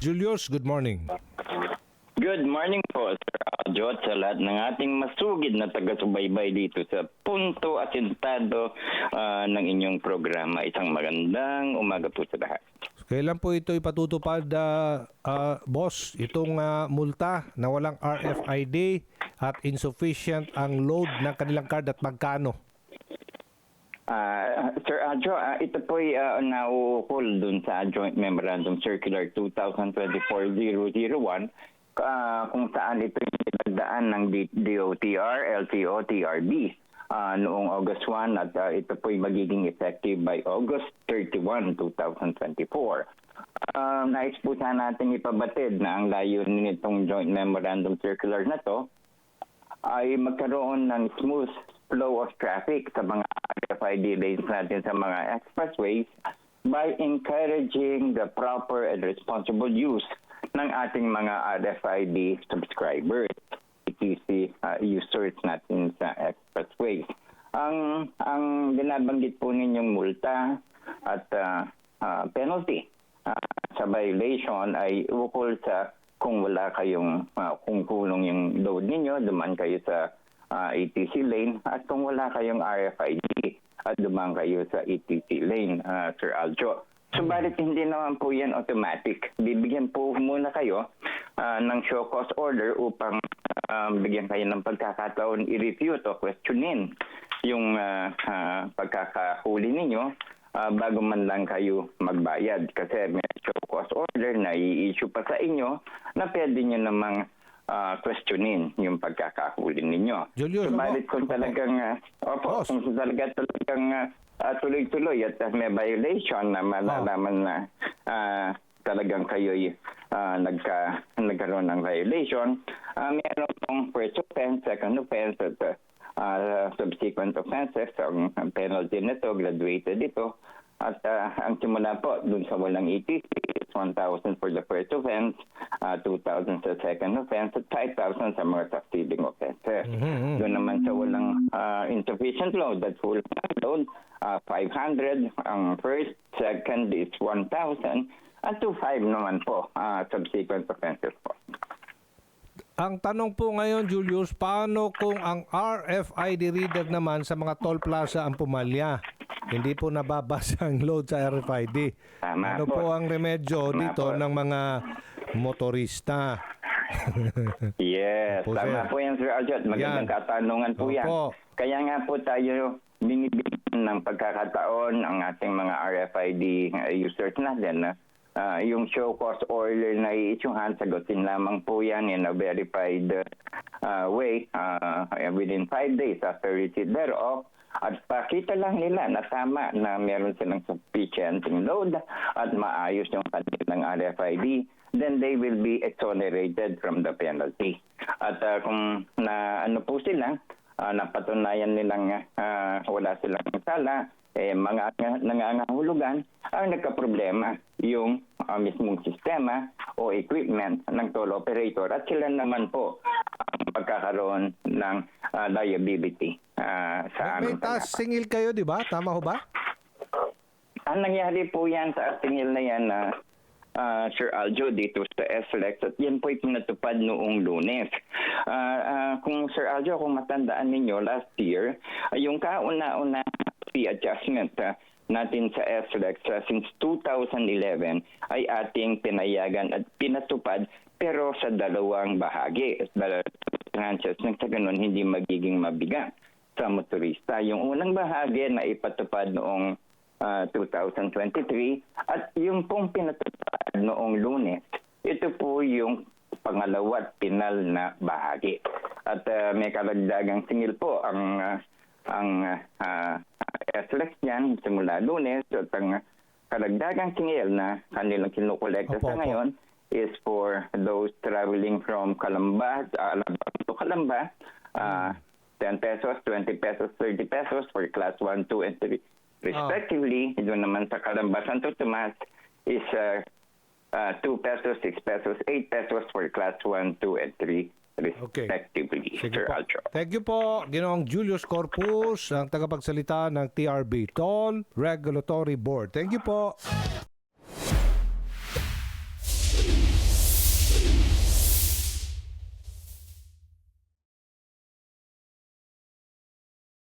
Julius, good morning. Good morning po, Sir Aljo, at sa lahat ng ating masugid na taga-subaybay dito sa punto asintado ng inyong programa. Isang magandang umaga po sa lahat. Kailan po ito ipatutupad, boss? Itong multa na walang RFID at insufficient ang load ng kanilang card at magkano? Sir Aljo, ito po'y nauukol dun sa Joint Memorandum Circular 2024-001 kung saan ito pinagdaan ng DOTR, LTO, TRB noong August 1 at ito po'y magiging effective by August 31, 2024. Nais po sana natin ipabatid na ang layunin nitong Joint Memorandum Circular na to ay magkaroon ng smooth flow of traffic sa mga RFID lanes natin sa mga expressways by encouraging the proper and responsible use ng ating mga RFID subscribers, ETC users natin sa expressways. Ang binabanggit po ninyong multa at penalty sa violation ay ukol sa kung wala kayong kung kulong yung load ninyo, dumaan kayo sa ETC lane, at kung wala kayong RFID at dumaan kayo sa ETC lane, Sir Aljo. Subalit hindi naman po yan automatic. Bibigyan po muna kayo ng show cause order upang bigyan kayo ng pagkakataon i-refute o questionin yung pagkakahuli ninyo bago man lang kayo magbayad. Kasi may show cause order na i-issue pa sa inyo na pwede nyo namang questionin yung pagkakahuli ninyo. Julius, subalit kung talagang kung talagang tuloy-tuloy at may violation na malalaman na talagang kayo'y nagkaroon ng violation, meron pong first offense, second offense at subsequent offenses. Ang penalty nito, graduated ito. At ang simula po dun sa walang ETC is 1,000 for the first offense, 2,000 sa second offense, at 5,000 sa mga succeeding offenses. Doon naman sa walang insufficient load, that's full load, 500. Ang first, second is 1,000, at 2,500 naman po, subsequent offenses po. Ang tanong po ngayon, Julius, paano kung ang RFID reader naman sa mga toll plaza ang pumalya? Hindi po nababasa ang load sa RFID. Ano po ang remedyo dito ng mga motorista? Yes, tama po yan, Sir Aljo. Magandang katanungan po yan. Kaya nga po tayo binibigyan ng pagkakataon ang ating mga RFID users natin. Yung show cause order na i-issuehan, sagutin lamang po yan in a verified way within 5 days after receipt thereof. At pakita lang nila na tama na meron silang sufficient load at maayos yung kanilang RFID, then they will be exonerated from the penalty. At kung sila, napatunayan nilang wala silang sala, mga nangangahulugan, ang nagkaproblema yung mismong sistema o equipment ng toll operator, at sila naman po ang pagkakaroon ng liability sa amin. May taas singil kayo, di ba? Tama ho ba? Ang nangyari po yan sa singil na yan, Sir Aljo, dito sa SLEX, at yan po ay pinatupad noong Lunes. Kung Sir Aljo, kung matandaan ninyo, last year, yung kauna-una fee adjustment natin sa SLEX since 2011 ay ating pinayagan at pinatupad, pero sa dalawang bahagi. Tranches nang sa ganun hindi magiging mabigat sa motorista. Yung unang bahagi na ipatupad noong 2023 at yung pong pinatupad noong Lunes, ito po yung pangalawa at pinal na bahagi. At may karagdagang singil po ang SLEX niyan simula Lunes, at ang karagdagang singil na kanilang kinukolekta sa ngayon is for those traveling from Calamba to Calamba, 10 pesos, 20 pesos, 30 pesos for class 1, 2, and 3 respectively. Doon naman sa Calamba, Santo Tomas is 2 pesos, 6 pesos, 8 pesos for class 1, 2, and 3 respectively. Sige Sir po. Aljo. Thank you po, Ginoong Julius Corpus, ang tagapagsalita ng TRB, Toll Regulatory Board. Thank you po.